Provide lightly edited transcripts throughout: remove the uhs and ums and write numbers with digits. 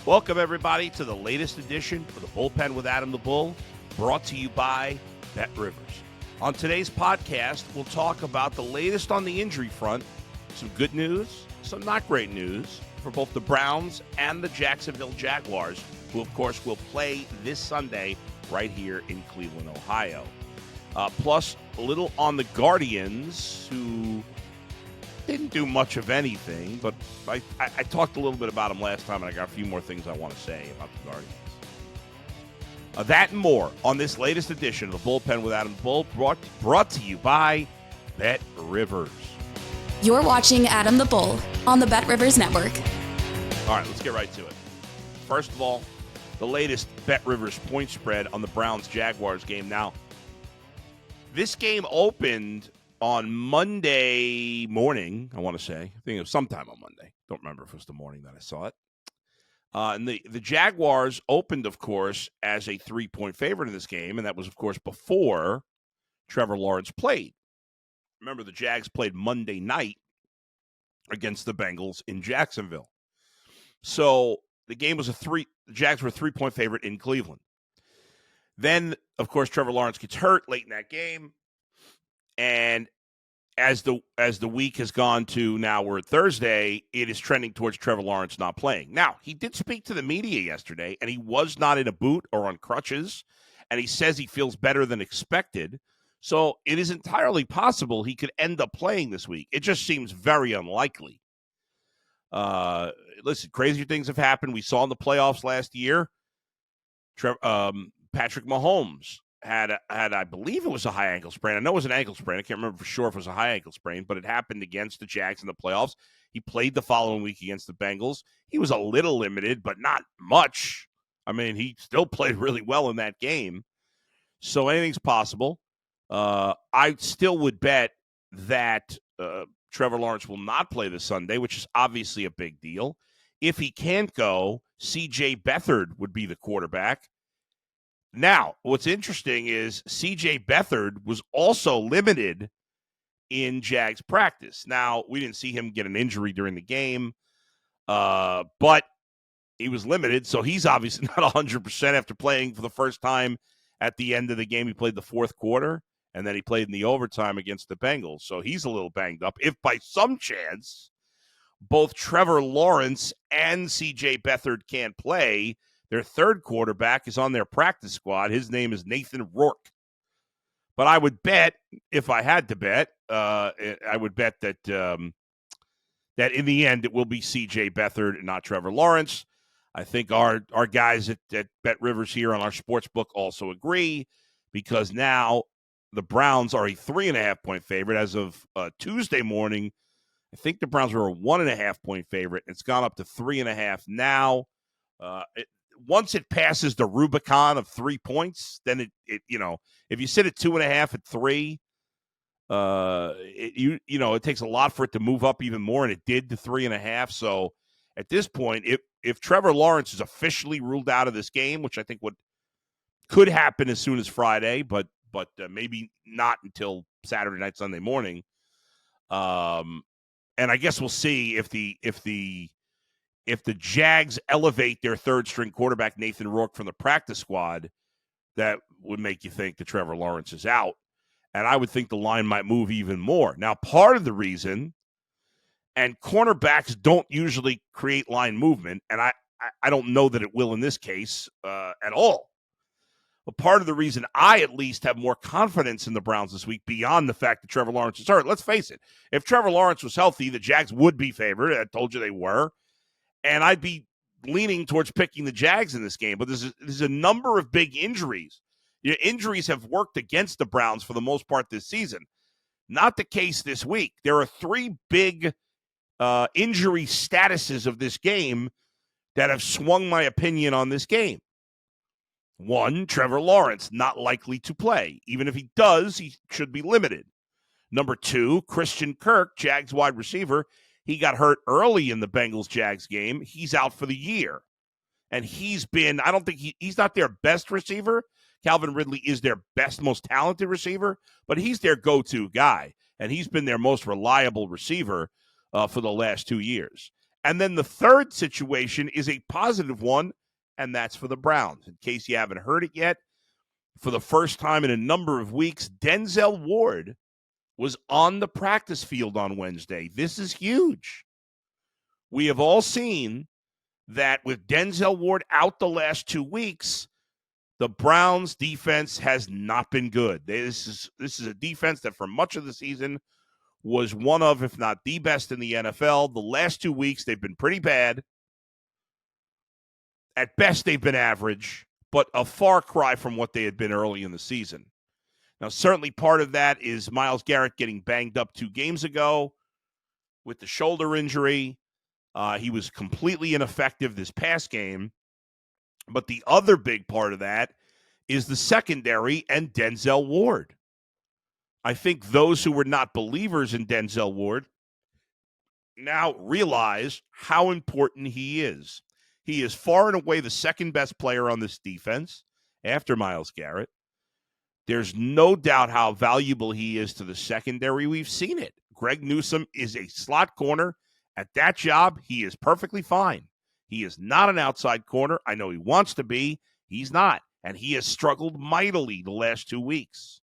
Welcome, everybody, to the latest edition of the Bullpen with Adam the Bull, brought to you by Bet Rivers. On today's podcast, we'll talk about the latest on the injury front, some good news, some not great news for both the Browns and the Jacksonville Jaguars, who, of course, will play this Sunday right here in Cleveland, Ohio. Plus, a little on the Guardians, who didn't do much of anything, but I talked a little bit about them last time, and I got a few more things I want to say about the Guardians. That and more on this latest edition of the Bullpen with Adam Bull, brought to you by Bet Rivers. You're watching Adam the Bull on the Bet Rivers Network. All right, let's get right to it. First of all, the latest Bet Rivers point spread on the Browns-Jaguars game. Now, this game opened on Monday morning, I want to say. I think it was sometime on Monday. Don't remember if it was the morning that I saw it. And the Jaguars opened, of course, as a 3-point favorite in this game, and that was, of course, before Trevor Lawrence played. Remember, the Jags played Monday night against the Bengals in Jacksonville. So the game was the Jags were a 3-point favorite in Cleveland. Then, of course, Trevor Lawrence gets hurt late in that game. And as the week has gone to now we're at Thursday, it is trending towards Trevor Lawrence not playing. Now, he did speak to the media yesterday, and he was not in a boot or on crutches, and he says he feels better than expected. So it is entirely possible he could end up playing this week. It just seems very unlikely. Listen, crazier things have happened. We saw in the playoffs last year, Patrick Mahomes had I believe it was a high ankle sprain. I know it was an ankle sprain. I can't remember for sure if it was a high ankle sprain, but it happened against the Jags in the playoffs. He played the following week against the Bengals. He was a little limited, but not much. I mean, he still played really well in that game. So anything's possible. I still would bet that Trevor Lawrence will not play this Sunday, which is obviously a big deal. If he can't go, C.J. Beathard would be the quarterback. Now, what's interesting is C.J. Beathard was also limited in Jags practice. Now, we didn't see him get an injury during the game, but he was limited, so he's obviously not 100% after playing for the first time at the end of the game. He played the fourth quarter, and then he played in the overtime against the Bengals, so he's a little banged up. If by some chance both Trevor Lawrence and C.J. Beathard can't play, their third quarterback is on their practice squad. His name is Nathan Rourke. But I would bet, if I had to bet, I would bet that that in the end it will be C.J. Beathard and not Trevor Lawrence. I think our guys at Bet Rivers here on our sports book also agree, because now the Browns are a 3.5-point favorite. As of Tuesday morning, I think the Browns were a 1.5-point favorite. It's gone up to 3.5 now. Once it passes the Rubicon of 3 points, then it if you sit at 2.5 at 3, it takes a lot for it to move up even more, and it did to 3.5. So at this point, if Trevor Lawrence is officially ruled out of this game, which I think could happen as soon as Friday, but maybe not until Saturday night, Sunday morning. And I guess we'll see if the Jags elevate their third-string quarterback, Nathan Rourke, from the practice squad, that would make you think that Trevor Lawrence is out. And I would think the line might move even more. Now, part of the reason, and cornerbacks don't usually create line movement, and I don't know that it will in this case at all. But part of the reason I at least have more confidence in the Browns this week, beyond the fact that Trevor Lawrence is hurt, let's face it, if Trevor Lawrence was healthy, the Jags would be favored. I told you they were. And I'd be leaning towards picking the Jags in this game. But there's a number of big injuries. Injuries have worked against the Browns for the most part this season. Not the case this week. There are three big injury statuses of this game that have swung my opinion on this game. One, Trevor Lawrence, not likely to play. Even if he does, he should be limited. Number two, Christian Kirk, Jags wide receiver. He got hurt early in the Bengals-Jags game. He's out for the year. And he's been, I don't think he's not their best receiver. Calvin Ridley is their best, most talented receiver, but he's their go-to guy. And he's been their most reliable receiver for the last 2 years. And then the third situation is a positive one, and that's for the Browns. In case you haven't heard it yet, for the first time in a number of weeks, Denzel Ward was on the practice field on Wednesday. This is huge. We have all seen that with Denzel Ward out the last 2 weeks, the Browns defense has not been good. This is a defense that for much of the season was one of, if not the best in the NFL. The last 2 weeks, they've been pretty bad. At best, they've been average, but a far cry from what they had been early in the season. Now, certainly part of that is Myles Garrett getting banged up 2 games ago with the shoulder injury. He was completely ineffective this past game. But the other big part of that is the secondary and Denzel Ward. I think those who were not believers in Denzel Ward now realize how important he is. He is far and away the second best player on this defense after Myles Garrett. There's no doubt how valuable he is to the secondary. We've seen it. Greg Newsome is a slot corner. At that job, he is perfectly fine. He is not an outside corner. I know he wants to be. He's not. And he has struggled mightily the last 2 weeks.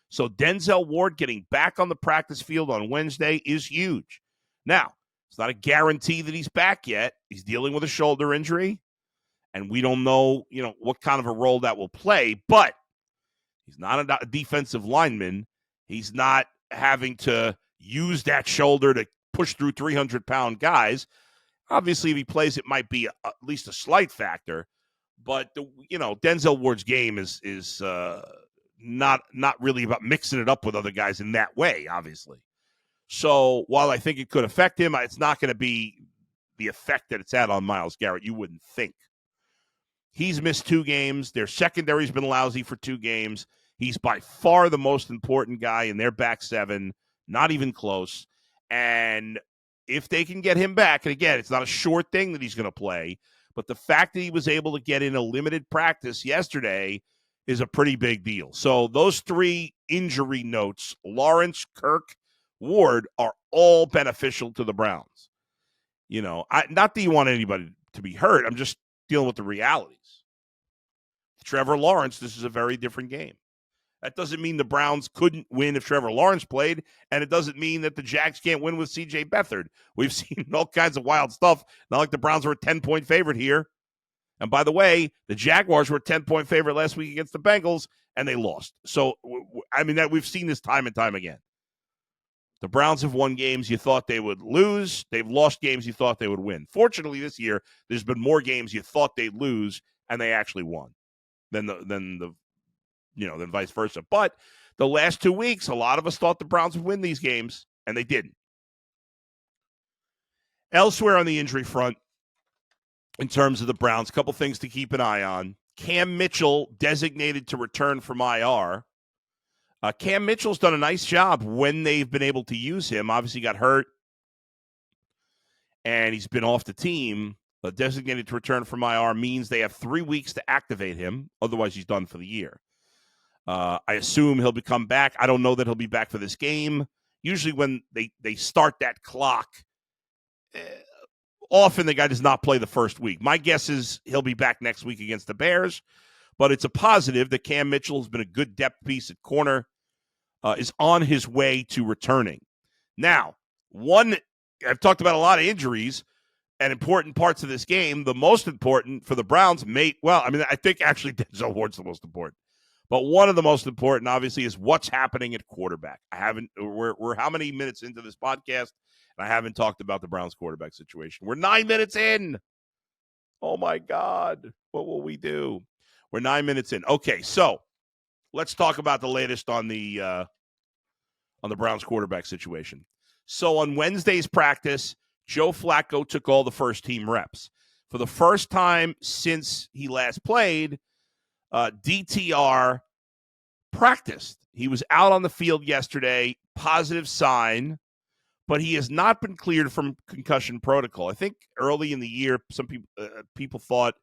So Denzel Ward getting back on the practice field on Wednesday is huge. Now, it's not a guarantee that he's back yet. He's dealing with a shoulder injury. And we don't know, what kind of a role that will play. But he's not a defensive lineman. He's not having to use that shoulder to push through 300-pound guys. Obviously, if he plays, it might be at least a slight factor. But, Denzel Ward's game is not really about mixing it up with other guys in that way, obviously. So while I think it could affect him, it's not going to be the effect that it's had on Myles Garrett. You wouldn't think. He's missed 2 games. Their secondary's been lousy for 2 games. He's by far the most important guy in their back 7, not even close. And if they can get him back, and again, it's not a short thing that he's going to play, but the fact that he was able to get in a limited practice yesterday is a pretty big deal. So those 3 injury notes, Lawrence, Kirk, Ward, are all beneficial to the Browns. Not that you want anybody to be hurt. I'm just dealing with the realities. Trevor Lawrence, this is a very different game. That doesn't mean the Browns couldn't win if Trevor Lawrence played, and it doesn't mean that the Jags can't win with C.J. Beathard. We've seen all kinds of wild stuff. Not like the Browns were a 10-point favorite here. And by the way, the Jaguars were a 10-point favorite last week against the Bengals, and they lost. So, we've seen this time and time again. The Browns have won games you thought they would lose. They've lost games you thought they would win. Fortunately, this year, there's been more games you thought they'd lose, and they actually won than vice versa. But the last 2 weeks, a lot of us thought the Browns would win these games, and they didn't. Elsewhere on the injury front, in terms of the Browns, a couple things to keep an eye on. Cam Mitchell designated to return from IR. Cam Mitchell's done a nice job when they've been able to use him. Obviously got hurt, and he's been off the team. But designated to return from IR means they have 3 weeks to activate him. Otherwise, he's done for the year. I assume he'll come back. I don't know that he'll be back for this game. Usually when they start that clock, often the guy does not play the first week. My guess is he'll be back next week against the Bears. But it's a positive that Cam Mitchell has been a good depth piece at corner, is on his way to returning. Now, I've talked about a lot of injuries and important parts of this game. The most important for the Browns I think actually Denzel Ward's the most important. But one of the most important, obviously, is what's happening at quarterback. We're how many minutes into this podcast, and I haven't talked about the Browns quarterback situation. We're 9 minutes in. Oh, my God. What will we do? We're 9 minutes in. Okay, so let's talk about the latest on the Browns quarterback situation. So on Wednesday's practice, Joe Flacco took all the first-team reps. For the first time since he last played, DTR practiced. He was out on the field yesterday, positive sign, but he has not been cleared from concussion protocol. I think early in the year, some people thought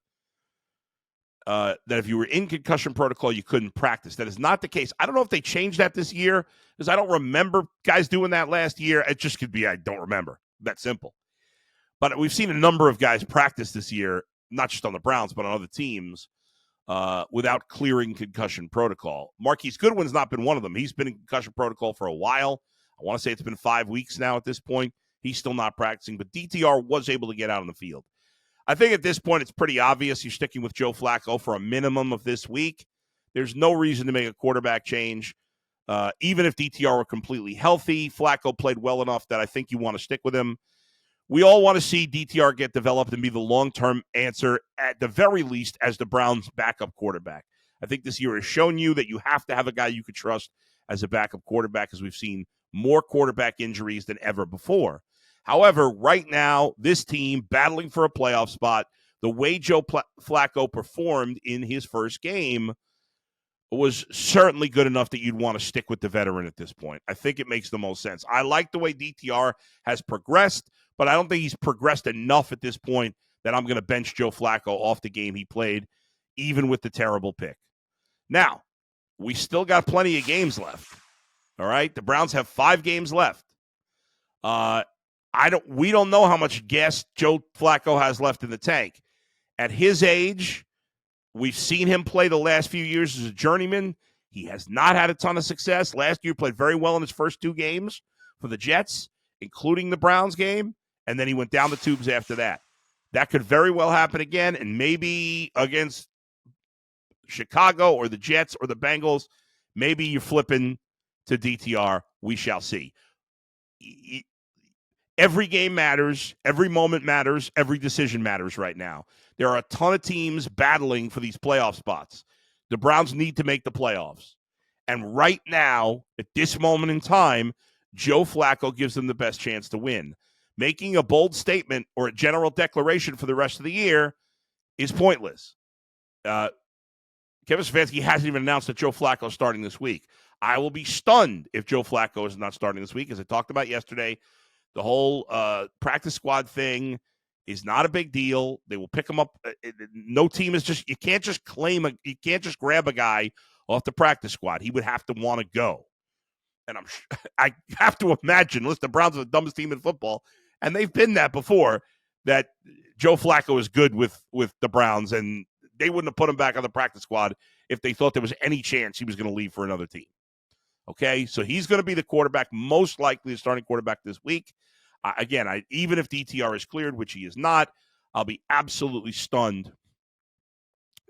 that if you were in concussion protocol, you couldn't practice. That is not the case. I don't know if they changed that this year, because I don't remember guys doing that last year. It just could be I don't remember. That simple. But we've seen a number of guys practice this year, not just on the Browns, but on other teams, without clearing concussion protocol. Marquise Goodwin's not been one of them. He's been in concussion protocol for a while. I want to say it's been 5 weeks now at this point. He's still not practicing, but DTR was able to get out on the field. I think at this point it's pretty obvious you're sticking with Joe Flacco for a minimum of this week. There's no reason to make a quarterback change. Even if DTR were completely healthy, Flacco played well enough that I think you want to stick with him. We all want to see DTR get developed and be the long-term answer, at the very least, as the Browns' backup quarterback. I think this year has shown you that you have to have a guy you could trust as a backup quarterback, as we've seen more quarterback injuries than ever before. However, right now, this team battling for a playoff spot, the way Joe Flacco performed in his first game was certainly good enough that you'd want to stick with the veteran at this point. I think it makes the most sense. I like the way DTR has progressed, but I don't think he's progressed enough at this point that I'm going to bench Joe Flacco off the game he played, even with the terrible pick. Now, we still got plenty of games left. All right? The Browns have 5 games left. We don't know how much gas Joe Flacco has left in the tank. At his age, we've seen him play the last few years as a journeyman. He has not had a ton of success. Last year, played very well in his first 2 games for the Jets, including the Browns game, and then he went down the tubes after that. That could very well happen again, and maybe against Chicago or the Jets or the Bengals, maybe you're flipping to DTR. We shall see. Every game matters. Every moment matters. Every decision matters right now. There are a ton of teams battling for these playoff spots. The Browns need to make the playoffs. And right now, at this moment in time, Joe Flacco gives them the best chance to win. Making a bold statement or a general declaration for the rest of the year is pointless. Kevin Stefanski hasn't even announced that Joe Flacco is starting this week. I will be stunned if Joe Flacco is not starting this week. As I talked about yesterday, the whole practice squad thing is not a big deal. They will pick him up. No team is just, you can't just grab a guy off the practice squad. He would have to want to go. And I have to imagine, listen, the Browns are the dumbest team in football, and they've been that before, that Joe Flacco is good with the Browns, and they wouldn't have put him back on the practice squad if they thought there was any chance he was going to leave for another team. Okay, so he's going to be the quarterback, most likely the starting quarterback this week. Even if DTR is cleared, which he is not, I'll be absolutely stunned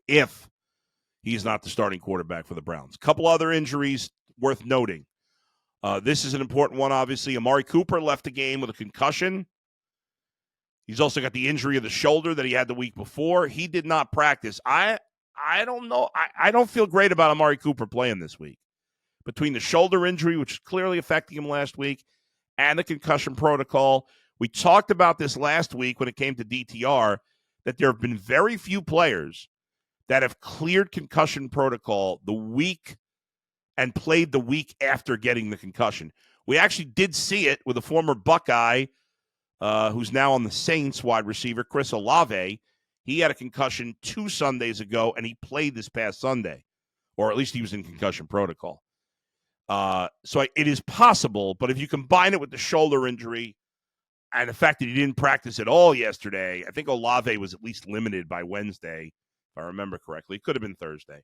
if he's not the starting quarterback for the Browns. Couple other injuries worth noting. This is an important one, obviously. Amari Cooper left the game with a concussion. He's also got the injury of the shoulder that he had the week before. He did not practice. I don't know. I don't feel great about Amari Cooper playing this week. Between the shoulder injury, which is clearly affecting him last week, and the concussion protocol. We talked about this last week when it came to DTR, that there have been very few players that have cleared concussion protocol the week and played the week after getting the concussion. We actually did see it with a former Buckeye who's now on the Saints, wide receiver, Chris Olave. He had a concussion 2 Sundays ago, and he played this past Sunday, or at least he was in concussion protocol. So it is possible, but if you combine it with the shoulder injury and the fact that he didn't practice at all yesterday, I think Olave was at least limited by Wednesday, if I remember correctly. It could have been Thursday.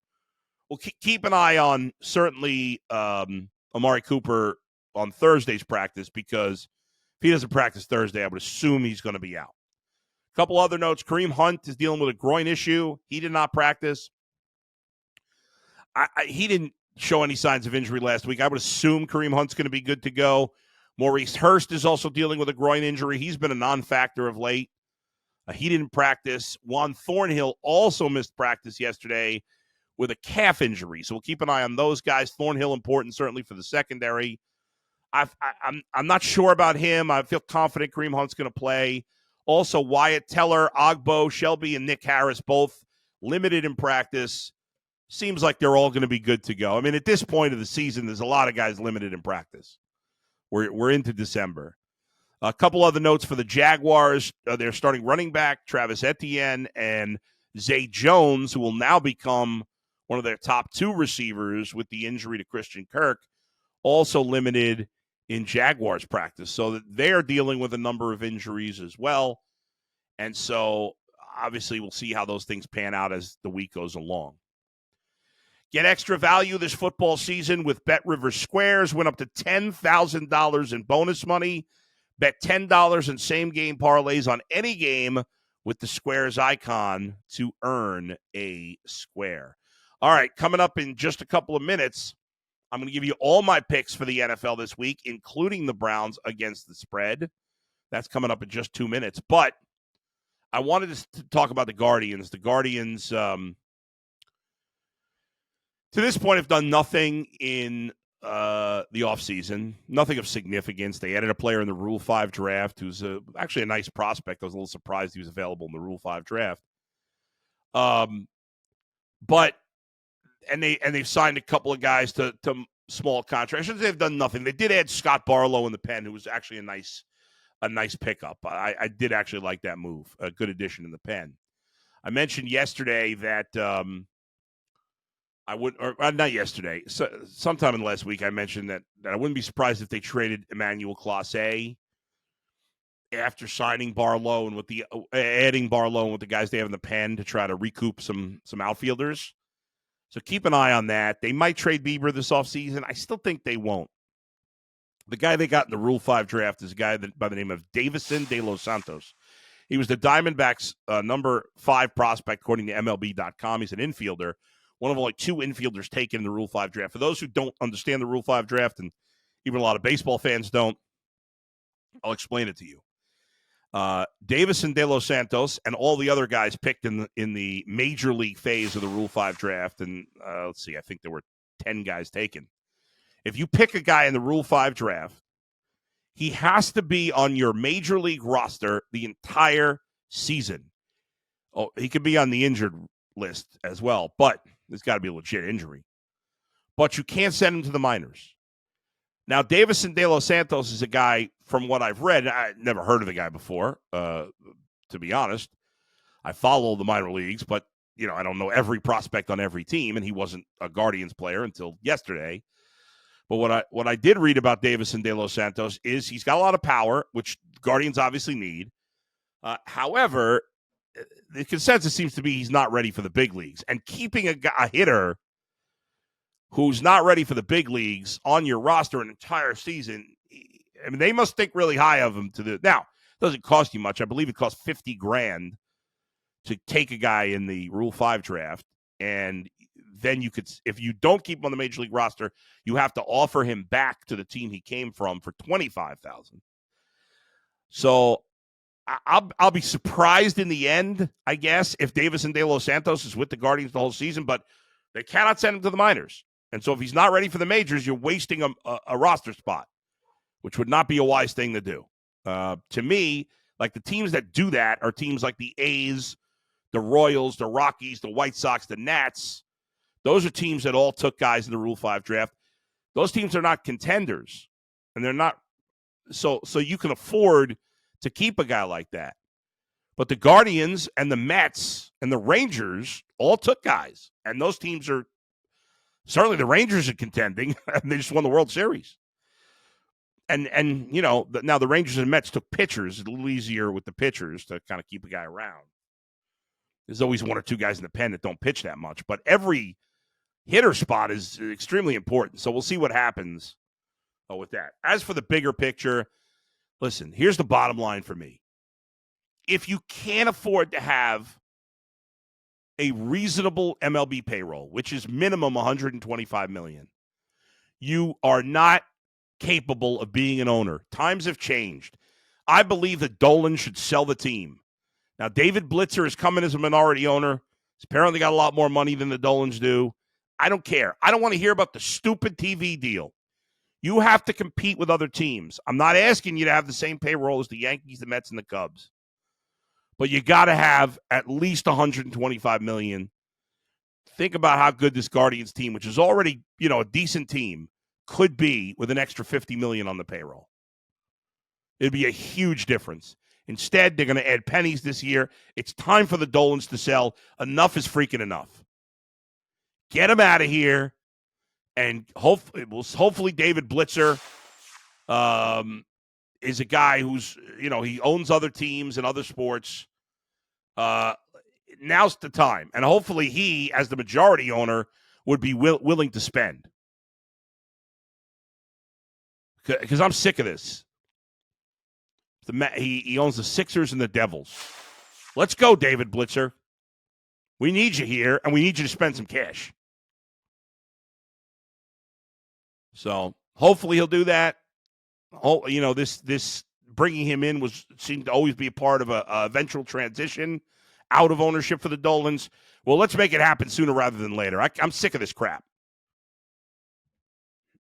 Well, keep an eye on, certainly, Amari Cooper on Thursday's practice, because if he doesn't practice Thursday, I would assume he's going to be out. A couple other notes. Kareem Hunt is dealing with a groin issue. He did not practice. He didn't show any signs of injury last week. I would assume Kareem Hunt's going to be good to go. Maurice Hurst is also dealing with a groin injury. He's been a non-factor of late. He didn't practice. Juan Thornhill also missed practice yesterday with a calf injury. So we'll keep an eye on those guys. Thornhill important certainly for the secondary. I'm not sure about him. I feel confident Kareem Hunt's going to play. Also, Wyatt Teller, Ogbo, Shelby, and Nick Harris, both limited in practice. Seems like they're all going to be good to go. I mean, at this point of the season, there's a lot of guys limited in practice. We're into December. A couple other notes for the Jaguars. They're starting running back Travis Etienne and Zay Jones, who will now become one of their top 2 receivers with the injury to Christian Kirk, also limited in Jaguars practice. So that they're dealing with a number of injuries as well. And so, obviously, we'll see how those things pan out as the week goes along. Get extra value this football season with BetRivers Squares. Win up to $10,000 in bonus money. Bet $10 in same-game parlays on any game with the Squares icon to earn a square. All right, coming up in just a couple of minutes, I'm going to give you all my picks for the NFL this week, including the Browns against the spread. That's coming up in just 2 minutes. But I wanted to talk about the Guardians. The Guardians, to this point, have done nothing in the offseason, nothing of significance. They added a player in the Rule 5 draft who's actually a nice prospect. I was a little surprised he was available in the Rule 5 draft. They've signed a couple of guys to small contracts. They've done nothing. They did add Scott Barlow in the pen, who was actually a nice pickup. I did actually like that move. A good addition in the pen. I mentioned yesterday that sometime in the last week, I mentioned that I wouldn't be surprised if they traded Emmanuel Clase after signing Barlow and with the adding Barlow and with the guys they have in the pen to try to recoup some outfielders. So keep an eye on that. They might trade Bieber this offseason. I still think they won't. The guy they got in the Rule 5 draft is a guy by the name of Davison De Los Santos. He was the Diamondbacks' number 5 prospect, according to MLB.com. He's an infielder, one of only 2 infielders taken in the Rule 5 draft. For those who don't understand the Rule 5 draft, and even a lot of baseball fans don't, I'll explain it to you. Davison De Los Santos and all the other guys picked in the major league phase of the Rule 5 draft, and let's see, I think there were 10 guys taken. If you pick a guy in the Rule 5 draft, he has to be on your major league roster the entire season. Oh, he could be on the injured list as well, but there's got to be a legit injury. But you can't send him to the minors. Now, Davison De Los Santos is a guy, from what I've read, I never heard of the guy before, to be honest. I follow the minor leagues, but I don't know every prospect on every team, and he wasn't a Guardians player until yesterday. But what I did read about Davison De Los Santos is he's got a lot of power, which Guardians obviously need. However, the consensus seems to be he's not ready for the big leagues. And keeping a hitter who's not ready for the big leagues on your roster an entire season, I mean, they must think really high of him to do. Now, it doesn't cost you much. I believe it costs $50,000 to take a guy in the Rule 5 draft, and then you could, if you don't keep him on the major league roster, you have to offer him back to the team he came from for $25,000. So I'll be surprised in the end, I guess, if Davison De Los Santos is with the Guardians the whole season, but they cannot send him to the minors. And so if he's not ready for the majors, you're wasting a roster spot, which would not be a wise thing to do. To me, like the teams that do that are teams like the A's, the Royals, the Rockies, the White Sox, the Nats. Those are teams that all took guys in the Rule 5 draft. Those teams are not contenders, and they're not so you can afford to keep a guy like that. But the Guardians and the Mets and the Rangers all took guys, and those teams are certainly, the Rangers are contending, and they just won the World Series. And now the Rangers and Mets took pitchers. It's a little easier with the pitchers to kind of keep a guy around. There's always 1 or 2 guys in the pen that don't pitch that much, but every hitter spot is extremely important. So we'll see what happens with that. As for the bigger picture, listen, here's the bottom line for me. If you can't afford to have a reasonable MLB payroll, which is minimum $125 million, you are not capable of being an owner. Times have changed. I believe that Dolan should sell the team. Now, David Blitzer is coming as a minority owner. He's apparently got a lot more money than the Dolans do. I don't care. I don't want to hear about the stupid TV deal. You have to compete with other teams. I'm not asking you to have the same payroll as the Yankees, the Mets, and the Cubs. But you got to have at least $125 million. Think about how good this Guardians team, which is already, a decent team, could be with an extra $50 million on the payroll. It'd be a huge difference. Instead, they're going to add pennies this year. It's time for the Dolans to sell. Enough is freaking enough. Get them out of here. And hopefully David Blitzer is a guy who's, he owns other teams and other sports. Now's the time. And hopefully he, as the majority owner, would be willing to spend. Because I'm sick of this. He owns the Sixers and the Devils. Let's go, David Blitzer. We need you here, and we need you to spend some cash. So hopefully he'll do that. This bringing him in seemed to always be a part of a eventual transition out of ownership for the Dolans. Well, let's make it happen sooner rather than later. I'm sick of this crap.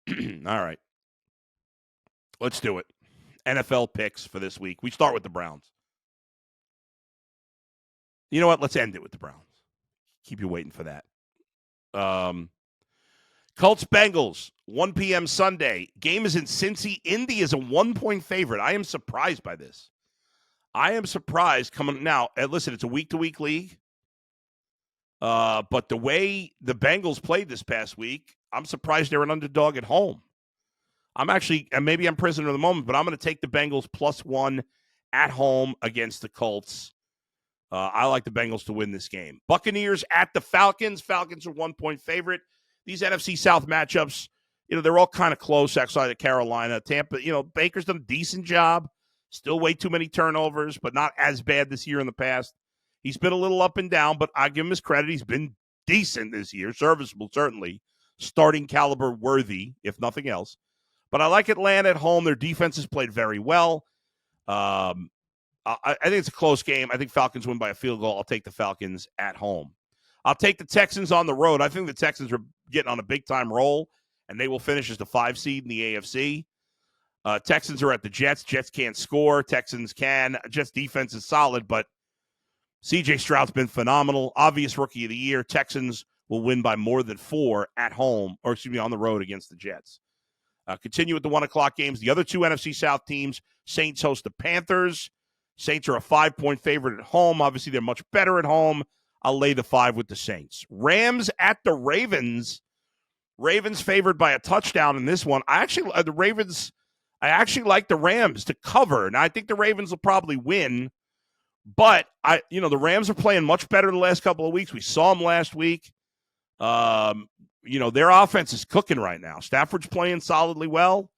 All right. Let's do it. NFL picks for this week. We start with the Browns. You know what? Let's end it with the Browns. Keep you waiting for that. Colts-Bengals, 1 p.m. Sunday. Game is in Cincy. Indy is a 1-point favorite. I am surprised by this. I am surprised coming now. Listen, it's a week-to-week league. But the way the Bengals played this past week, I'm surprised they're an underdog at home. I'm actually, and maybe I'm prisoner of the moment, but I'm going to take the Bengals +1 at home against the Colts. I like the Bengals to win this game. Buccaneers at the Falcons. Falcons are 1-point favorite. These NFC South matchups, they're all kind of close outside of Carolina. Tampa, Baker's done a decent job. Still way too many turnovers, but not as bad this year in the past. He's been a little up and down, but I give him his credit. He's been decent this year. Serviceable, certainly. Starting caliber worthy, if nothing else. But I like Atlanta at home. Their defense has played very well. I think it's a close game. I think Falcons win by a field goal. I'll take the Falcons at home. I'll take the Texans on the road. I think the Texans are getting on a big-time roll, and they will finish as the 5 seed in the AFC. Texans are at the Jets. Jets can't score. Texans can. Jets defense is solid, but C.J. Stroud's been phenomenal. Obvious rookie of the year. Texans will win by more than 4 at home, on the road against the Jets. Continue with the 1 o'clock games. The other two NFC South teams, Saints host the Panthers. Saints are a 5-point favorite at home. Obviously, they're much better at home. I'll lay the 5 with the Saints. Rams at the Ravens. Ravens favored by a touchdown in this one. I actually like the Rams to cover. Now, I think the Ravens will probably win, but the Rams are playing much better the last couple of weeks. We saw them last week. Their offense is cooking right now. Stafford's playing solidly well.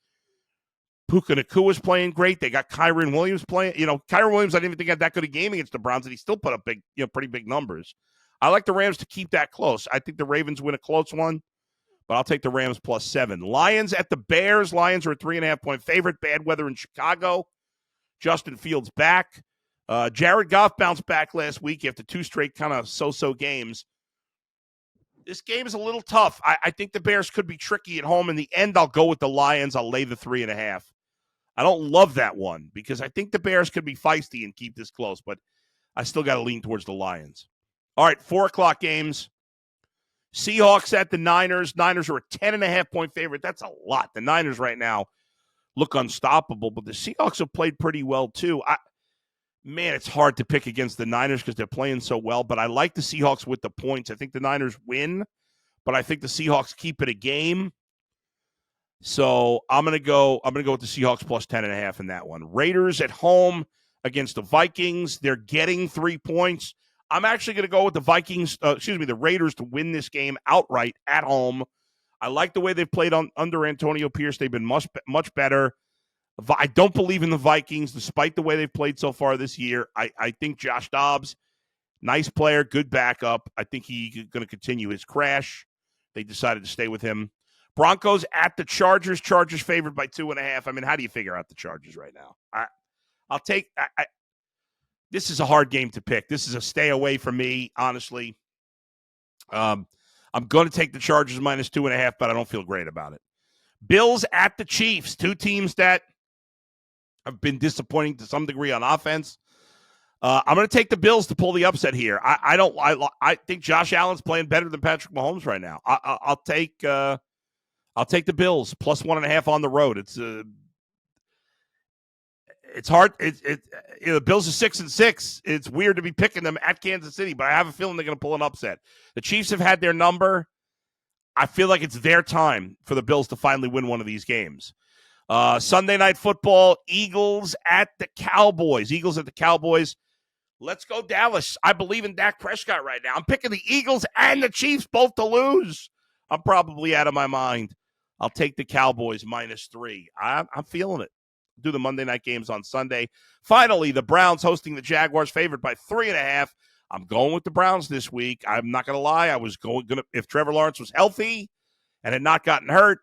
Puka Nakua's playing great. They got Kyren Williams playing. Kyren Williams, I didn't even think had that good a game against the Browns, and he still put up pretty big numbers. I like the Rams to keep that close. I think the Ravens win a close one, but I'll take the Rams +7. Lions at the Bears. Lions are a 3.5-point favorite. Bad weather in Chicago. Justin Fields back. Jared Goff bounced back last week after 2 straight kind of so-so games. This game is a little tough. I think the Bears could be tricky at home. In the end, I'll go with the Lions. I'll lay the 3.5. I don't love that one because I think the Bears could be feisty and keep this close, but I still got to lean towards the Lions. All right, 4 o'clock games. Seahawks at the Niners. Niners are a 10.5-point favorite. That's a lot. The Niners right now look unstoppable, but the Seahawks have played pretty well too. It's hard to pick against the Niners because they're playing so well, but I like the Seahawks with the points. I think the Niners win, but I think the Seahawks keep it a game. So I'm gonna go with the Seahawks +10.5 in that one. Raiders at home against the Vikings. They're getting 3 points. I'm actually gonna go with the the Raiders to win this game outright at home. I like the way they've played under Antonio Pierce. They've been much better. I don't believe in the Vikings, despite the way they've played so far this year. I think Josh Dobbs, nice player, good backup. I think he's going to continue his crash. They decided to stay with him. Broncos at the Chargers. Chargers favored by 2.5. How do you figure out the Chargers right now? I'll take this is a hard game to pick. This is a stay away from me, honestly. I'm going to take the Chargers -2.5, but I don't feel great about it. Bills at the Chiefs. 2 teams that have been disappointing to some degree on offense. I'm going to take the Bills to pull the upset here. I think Josh Allen's playing better than Patrick Mahomes right now. I'll take the Bills +1.5 on the road. It's hard. The Bills are 6-6. It's weird to be picking them at Kansas City, but I have a feeling they're going to pull an upset. The Chiefs have had their number. I feel like it's their time for the Bills to finally win one of these games. Sunday Night Football, Eagles at the Cowboys. Let's go Dallas. I believe in Dak Prescott right now. I'm picking the Eagles and the Chiefs both to lose. I'm probably out of my mind. I'll take the Cowboys -3. I'm feeling it. Do the Monday night games on Sunday. Finally, the Browns hosting the Jaguars, favored by 3.5. I'm going with the Browns this week. I'm not going to lie. I was going to, if Trevor Lawrence was healthy and had not gotten hurt.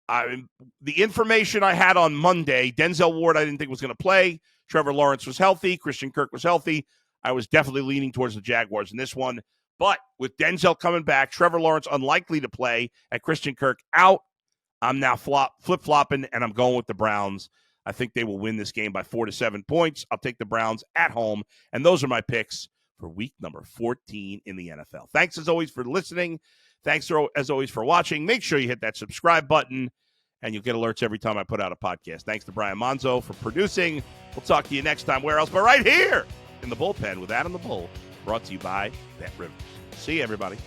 The information I had on Monday, Denzel Ward I didn't think was going to play. Trevor Lawrence was healthy. Christian Kirk was healthy. I was definitely leaning towards the Jaguars in this one. But with Denzel coming back, Trevor Lawrence unlikely to play, and Christian Kirk out, I'm now flip-flopping, and I'm going with the Browns. I think they will win this game by 4 to 7 points. I'll take the Browns at home, and those are my picks for week number 14 in the NFL. Thanks, as always, for listening. Thanks, as always, for watching. Make sure you hit that subscribe button, and you'll get alerts every time I put out a podcast. Thanks to Brian Monzo for producing. We'll talk to you next time. Where else but right here in the Bullpen with Adam the Bull, brought to you by Bet Rivers. See you, everybody.